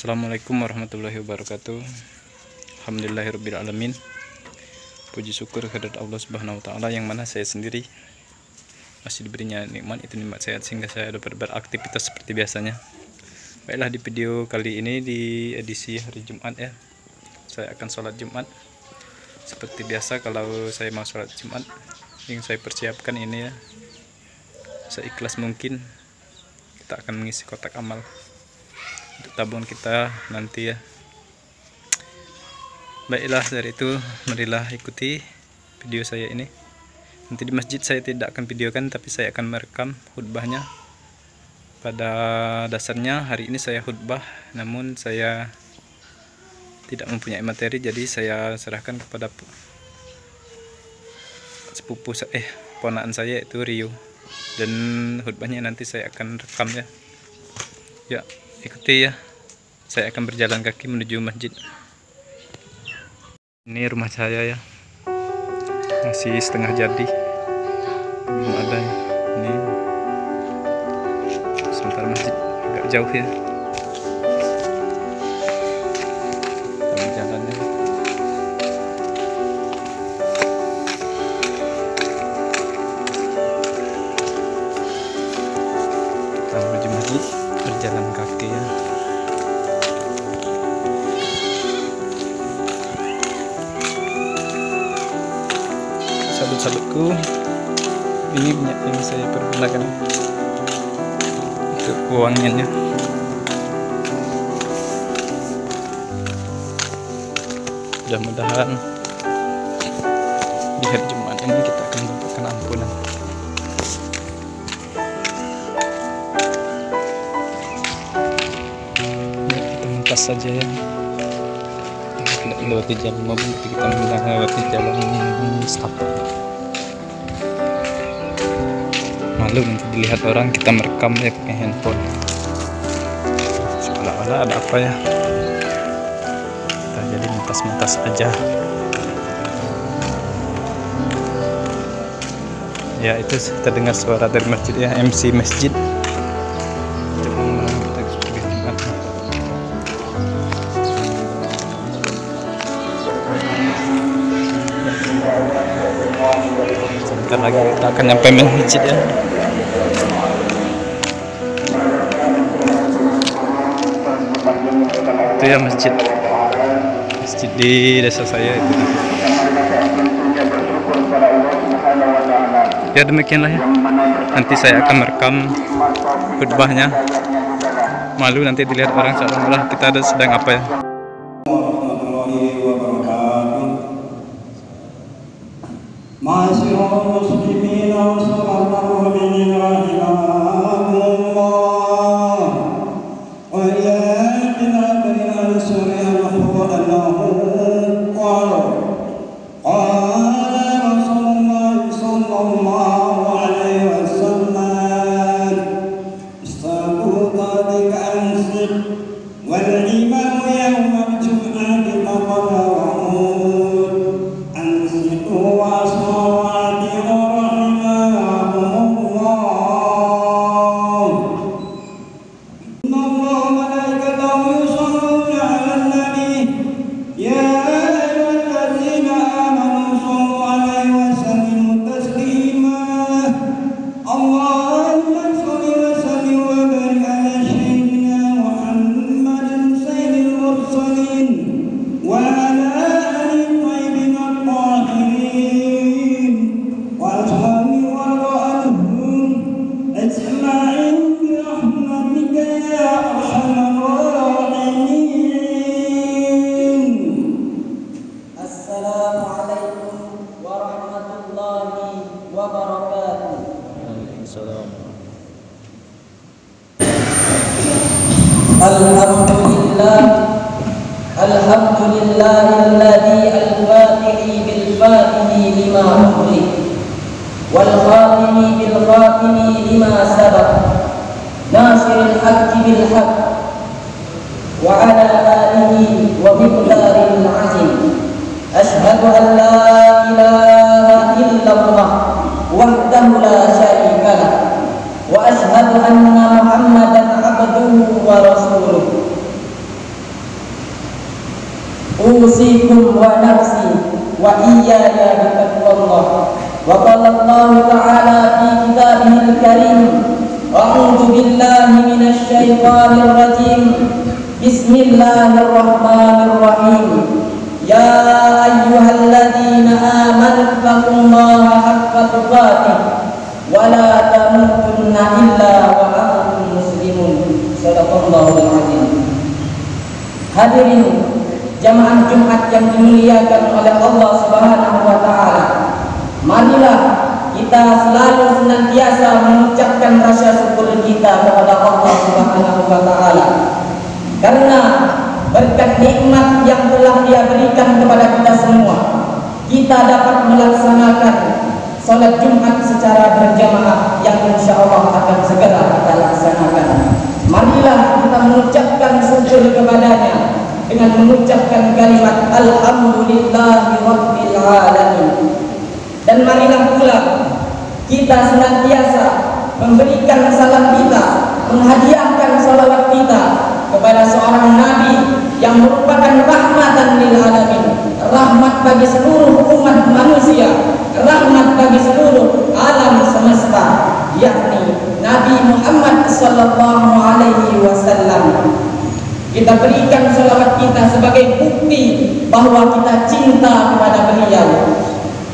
Assalamualaikum warahmatullahi wabarakatuh. Alhamdulillahirrabbilalamin. Puji syukur kehadirat Allah Subhanahu wa Ta'ala, yang mana saya sendiri masih diberinya nikmat, itu nikmat sehat, sehingga saya dapat beraktivitas seperti biasanya. Baiklah, di video kali ini di edisi hari Jumat ya, saya akan sholat Jumat. Seperti biasa kalau saya mau sholat Jumat, yang saya persiapkan ini ya, seikhlas mungkin kita akan mengisi kotak amal untuk tabungan kita nanti ya. Baiklah, dari itu marilah ikuti video saya ini. Nanti di masjid saya tidak akan videokan, tapi saya akan merekam khutbahnya. Pada dasarnya hari ini saya khutbah, namun saya tidak mempunyai materi, jadi saya serahkan kepada sepupu ponakan saya, yaitu Rio, dan khutbahnya nanti saya akan rekam ya. Ya, ikuti ya. Saya akan berjalan kaki menuju masjid. Ini rumah saya ya, masih setengah jadi, belum ada ya. Ini sementara masjid agak jauh ya. Jalannya kita menuju masjid berjalan kaki ya. Sahabat-sahabatku, ini minyak yang saya pergunakan untuk wangiannya. Mudah-mudahan di hari Jumat ini kita akan mendapatkan ampunan. Ya, kita melintas saja ya, tidak melewati jalan mobil, kita melewati jalan setapak. Malu nanti dilihat orang kita merekam ya pakai handphone, seolah-olah ada apa ya. Kita jadi mentas-mentas aja ya. Itu terdengar suara dari masjid ya, MC masjid. Sebentar lagi kita akan nyampe masjid ya. Itu ya masjid di desa saya itu. Ya, demikianlah ya. Nanti saya akan merekam khutbahnya. Malu nanti dilihat orang seolah-olah kita ada sedang apa ya. Ma'asyiral muslimin wa sallallahu alaihi wa ya bina surya Allahu qala Rasulullah sallallahu alaihi wasallam istaquta bika ansib wal imam yawm al-jum'ati faqala Alhamdulillahilladzi al-fatihi bil-fatihi lima ughliq wal khatimi bil-khatimi lima sabaq nasiril haqqi bil haqq wa ala alihi wa miqdaril azim. Ashhadu an la ilaha illallah wahdahu la syarika lah wa ashhadu anna Muhammadan abduhu wa rasuluh. usikum wa nafsi wa iyaya bittaqwallah. Wa qala Allah ta'ala fi kitabihil karim, a'udzu billahi minasy syaithanir rajim. Bismillahirrahmanirrahim. Ya ayyuhalladzina amanu taqullaha haqqa tuqatih wa la tamutunna illa wa antum muslimun. Shadaqallahul azim. Hadirin jamaah Jumat yang dimuliakan oleh Allah Subhanahu wa taala, marilah kita selalu senantiasa mengucapkan rasa syukur kita kepada Allah Subhanahu wa taala, karena berkat nikmat yang telah Dia berikan kepada kita semua, kita dapat melaksanakan salat Jumat secara berjamaah yang insyaallah akan segera kita laksanakan. Marilah kita mengucapkan syukur kepadanya dengan mengucapkan kalimat alhamdulillahi rabbil alamin. Dan marilah pula kita senantiasa memberikan salam kita, menghadiahkan salawat kita kepada seorang nabi yang merupakan rahmatan lil alamin, rahmat bagi seluruh umat manusia, rahmat bagi seluruh alam semesta, yakni Nabi Muhammad sallallahu alaihi wasallam. Kita berikan salawat kita sebagai bukti bahwa kita cinta kepada beliau.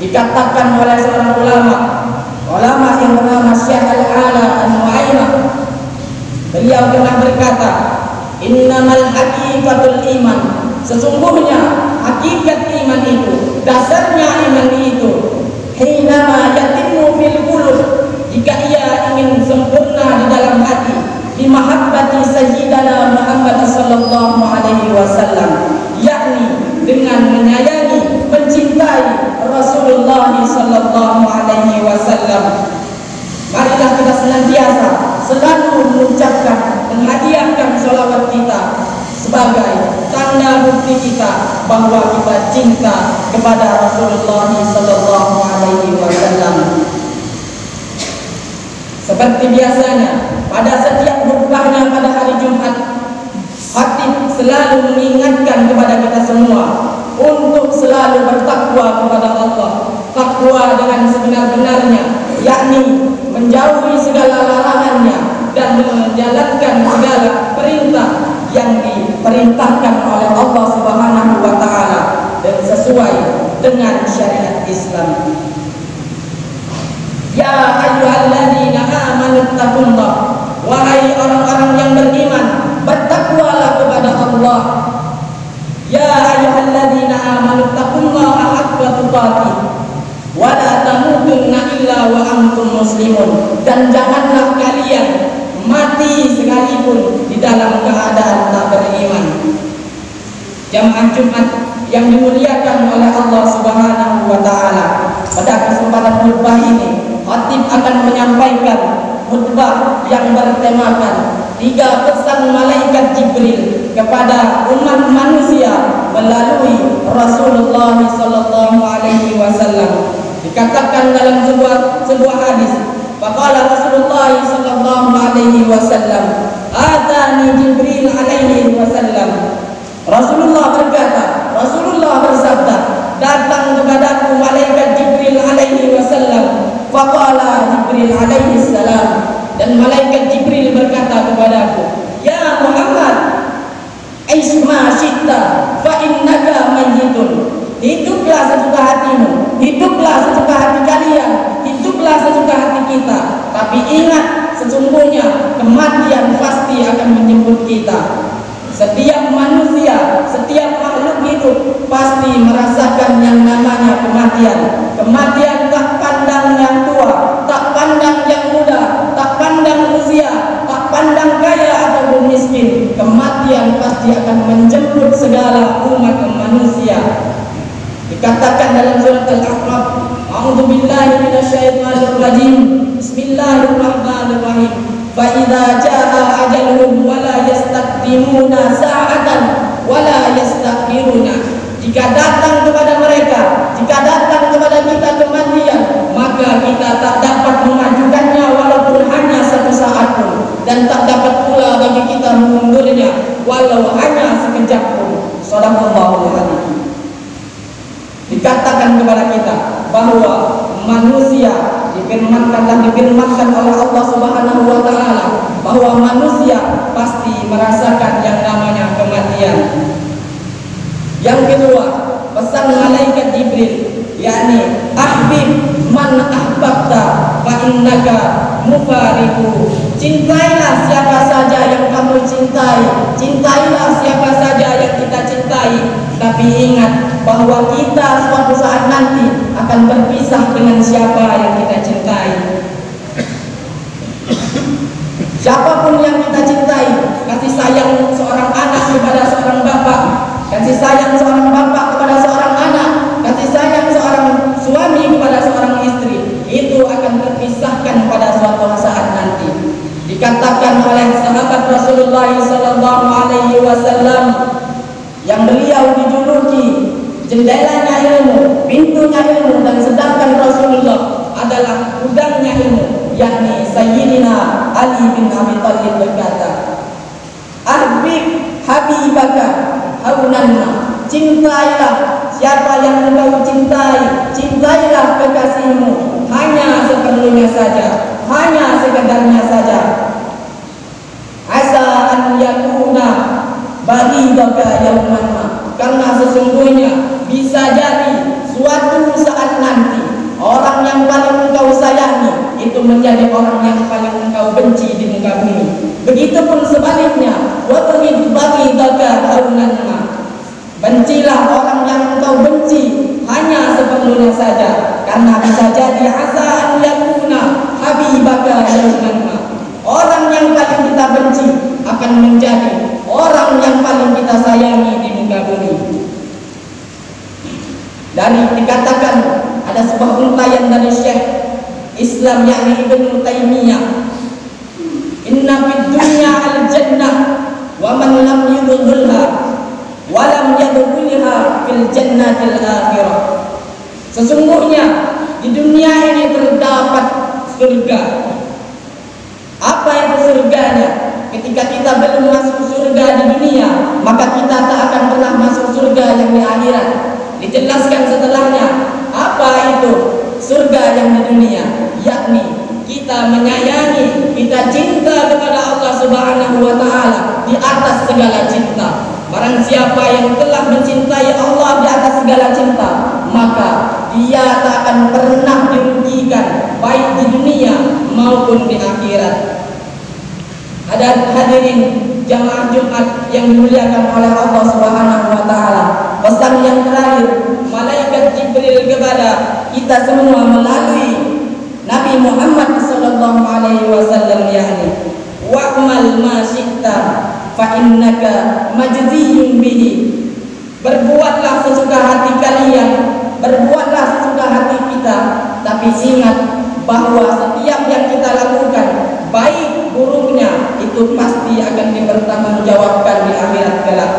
Dikatakan oleh seorang ulama yang bernama Syekh Al-Ala An-Nu'aimah, beliau pernah berkata, innamal haqiqatul iman, sesungguhnya hakikat iman itu, dasarnya iman itu, hinama yatimmu fil qulub, jika ia ingin sempurna di dalam hati, di mahabbati sayyidina Muhammad sallallahu alaihi wasallam, yakni dengan menyayangi, mencintai Rasulullah sallallahu alaihi wasallam. Marilah kita senantiasa selalu mengucapkan, menghadiahkan salawat kita sebagai tanda bukti kita bahwa kita cinta kepada Rasulullah sallallahu alaihi wasallam. Seperti biasanya pada setiap khutbahnya pada hari Jumat, khatib selalu mengingatkan kepada kita semua untuk selalu bertakwa kepada Allah. Takwa dengan sebenar-benarnya, yakni menjauhi segala larangannya dan menjalankan segala perintah yang diperintahkan oleh Allah Subhanahu wa taala dan sesuai dengan syariat Islam. Ya ayyuhalladzina amanu taqullah, wahai orang-orang yang beriman, bertakwalah kepada Allah. Ya ayyuhalladzina amanu taqullaha haqqa tuqatih wa la tamutunna illa wa antum muslimun, dan janganlah kalian mati sekalipun di dalam keadaan tak beriman. Jamaah Jumat yang dimuliakan oleh Allah Subhanahu wa taala, pada kesempatan khutbah ini khatib akan menyampaikan khutbah yang bertemakan 3 pesan malaikat Jibril kepada umat manusia melalui Rasulullah sallallahu alaihi wasallam. Dikatakan dalam sebuah hadis, faqala Rasulullah sallallahu alaihi wasallam, atani Jibril alaihi wasallam. Rasulullah berkata, Rasulullah bersabda, datang kepadaku malaikat Jibril alaihi wasallam. Faqala Jibril alaihi salam, dan malaikat Jibril berkata kepadaku, ya Muhammad, isma syi'ta fa innaka mayyitun. Hiduplah sesuka hatimu, hiduplah sesuka hati kalian, hiduplah sesuka hati kita. Tapi ingat, sesungguhnya kematian pasti akan menjemput kita. Setiap manusia, setiap makhluk hidup pasti merasakan yang namanya kematian. Kematian tak pandang yang tua, tak pandang yang muda, tak pandang usia, tak pandang kaya ataupun miskin. Kematian pasti akan menjemput segala umat manusia. Dikatakan dalam surat Al-A'raf, a'udzu billahi minasyaitonir rajim. Bismillahirrahmanirrahim. Fa idza jaa ajaluhum wa la yastaqdimuna sa'atan wa la yastakhiruna. Jika datang kepada mereka, jika datang kepada kita kematian, maka kita tak dapat memajukannya walaupun hanya satu saat pun, dan tak dapat pula bagi kita mengundurnya walau hanya sekejap pun. Sadaqallahul adzim. Dikatakan kepada kita bahwa manusia difirmankan oleh Allah Subhanahu wa taala bahwa manusia pasti merasakan yang namanya kematian. Yang kedua, pesan malaikat Jibril, yakni ahbib man ahbabta fa innaka mufariqu. Cintailah siapa saja yang kamu cintai, cintailah siapa saja yang kita cintai, tapi ingat bahwa kita suatu saat nanti akan berpisah dengan siapa yang kita cintai. Siapapun yang kita cintai, kasih sayang seorang anak kepada seorang bapak, kasih sayang seorang bapak kepada seorang anak, kasih sayang seorang suami kepada seorang istri, itu akan terpisahkan pada suatu saat nanti. Dikatakan oleh sahabat Rasulullah sallallahu alaihi wasallam yang beliau dijuluki jendelanya ilmu, pintunya ilmu, dan sedangkan Rasulullah adalah gudangnya ilmu, yakni Sayyidina Ali bin Abi Thalib berkata, "Ahbib habibaka haunanna." Cintailah siapa yang engkau cintai, cintailah kekasihmu hanya seperlunya saja, hanya sekedarnya saja. Asa an yakuna baghidaka yauman ma. Karena sesungguhnya bisa jadi suatu saat nanti orang yang paling engkau sayangi itu menjadi orang yang paling engkau benci di muka bumi. Begitupun sebaliknya, wa turid baghidaka haunan ma. Bencilah orang yang engkau benci hanya seperlunya saja, karena bisa jadi asa an yakuna habibaka yauman ma. Orang yang paling kita benci akan menjadi orang yang paling kita sayangi di muka bumi. Dari dikatakan ada sebuah untayan dari Syekh Islam yakni Ibnu Taimiyah, "Inna fid dunya al-jannah wa man lam yudkhilha wa lam yadkhulha fil jannatil akhirah." Sesungguhnya di dunia ini terdapat surga. Apa itu surganya? Ketika kita belum masuk surga di dunia, maka kita tak akan pernah masuk surga yang di akhirat. Dijelaskan setelahnya apa itu surga yang di dunia, yakni kita menyayangi, kita cinta kepada Allah Subhanahu wa taala di atas segala cinta. Barang siapa yang telah mencintai Allah di atas segala cinta, maka dia tak akan pernah dirugikan baik di dunia maupun di akhirat. Ada hadirin jamaah Jumat yang dimuliakan oleh Allah Subhanahu wa taala. Pesan yang terakhir malaikat Jibril kepada kita semua melalui Nabi Muhammad sallallahu alaihi wasallam, yakni wa'mal ma syi'ta fa innaka majziyun bihi. Berbuatlah sesuka hati kalian, berbuatlah sesuka hati kita, tapi ingat bahwa setiap yang kita lakukan, baik buruknya, itu pasti akan dipertanggungjawabkan di akhirat kelak.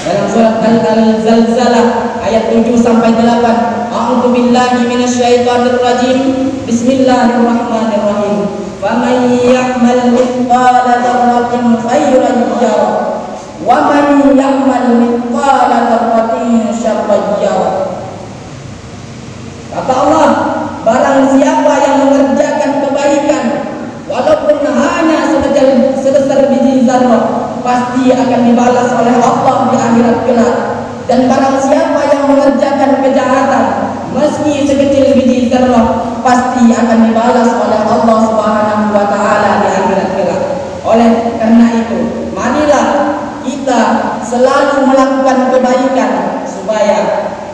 Dalam surat Al-Zalzalah ayat 7 sampai 8, A'udzu billahi minasyaitonir rajim. Bismillahirrahmanirrahim. Faman ya'mal mithqala dzarratin khairan yarah wa man ya'mal mithqala dzarratin syarran yarah. Kata Allah, barang siapa yang mengerjakan kebaikan walaupun hanya sebesar biji zarrah, pasti akan dibalas oleh Allah di akhirat kelak. Dan barang siapa yang mengerjakan kejahatan meski sekecil biji zarrah, pasti akan dibalas oleh Allah Subhanahu wa taala di akhirat kelak. Oleh karena itu, marilah kita selalu melakukan kebaikan supaya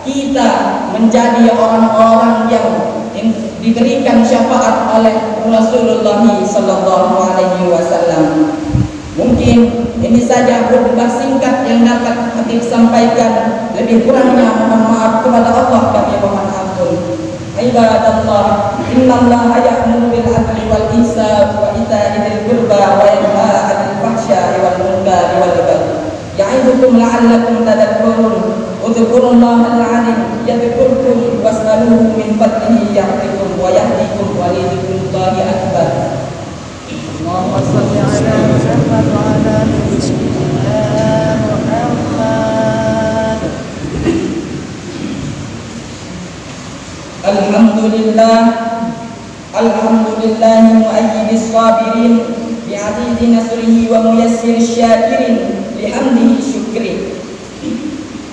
kita menjadi orang-orang yang diberikan syafaat oleh Rasulullah sallallahu alaihi wasallam. Mungkin ini saja khutbah singkat yang dapat Khatib sampaikan. Lebih kurangnya mohon maaf kepada Allah, kami mohon ampun. Ibadallah, innallaha ya'muru bil 'adli wal ihsan wa ita'i dzil qurba wa yanha 'anil fahsya'i wal munkari wal baghi. Ya'idukum la'allakum tadhakkarun. Udhkurullahal 'azim yadhkurkum was'aluhu min fadlihi ya'tikum wa yahdikum wa lidhikrullahi akbar. Allahumma shalli 'ala Muhammad wa 'ala ali Muhammad. Alhamdulillah, Alhamdulillah mu'ayyidis sabirin bi'azizi nasrihi wa muyassiris syakirin lihamdihi syukri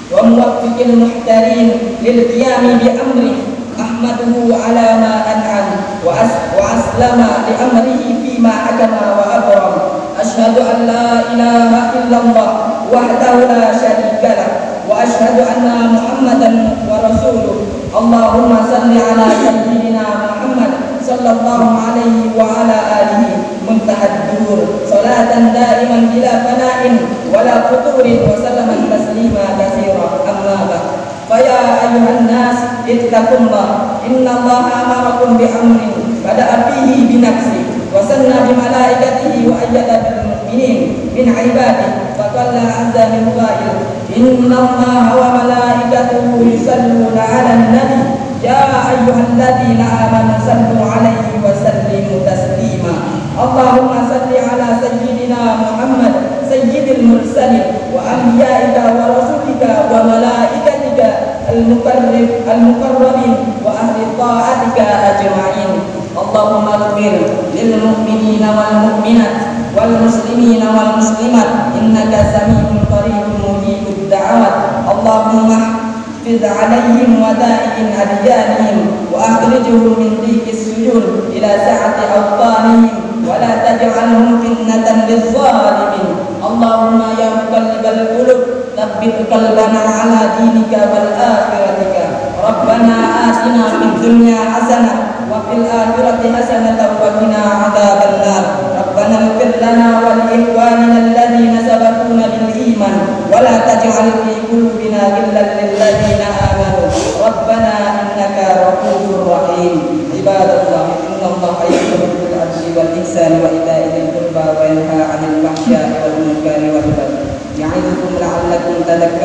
wa muwaffiqil muhtarin lil qiyami bi amri ahmaduhu ala ma an'am wa aslama li amrihi fima hakama wa abram. Asyhadu an la ilaha illallah wahdahu la syarika lah wa asyhadu anna Muhammadan wa rasuluh. Allahumma salli ala sayyidina Muhammad sallallahu alaihi wa ala alihi muntahad duhur salatan daiman bila fana'in wala futurin wa salaman taslima katsira. Amma ba'd. Faya ayuhan nas ittaqullah, innallaha amarakum bi amrin bada'a fihi bi nafsi wa sanna bi malaikatihi wa ayyada bil mu'minin min ibadihi faqala azza min qail innallaha wa malaikatahu yusalluna 'alan nabi ya ayyuhalladzina amanu sallu 'alaihi wa sallimu taslima. Allahumma salli ala sayyidina Muhammad sayyidil mursalin wa anbiya'ika wa rasulika wa malaikatika al-mukarrabin wa ahli ta'atika ajma'in. Allahumma ighfir lil mu'minina wal mu'minat wal muslimina wal muslimat innaka sami'un qaribun mujibud da'awat. Allahumma احفظ عليهم ودائع أديانهم وأخرجهم من ضيق السجون إلى سعة أوطانهم ولا تجعلهم فتنة للظالمين. اللهم يا مقلب القلوب ثبت قلبنا على دينك والآخرتك. ربنا آتنا في الدنيا حسنة وفي الآخرة حسنة وقنا عذاب النار. ربنا اغفر لنا ولإخواننا الذين سبقونا بالإيمان ولا تجعل في قلوبنا غلا للذين آمنوا ربنا إنك رؤوف رحيم. عباد الله إن الله يأمر بالعدل والإحسان وإيتاء ذي القربى وينهى عن الفحشاء والمنكر والبغي يعظكم لعلكم تذكرون.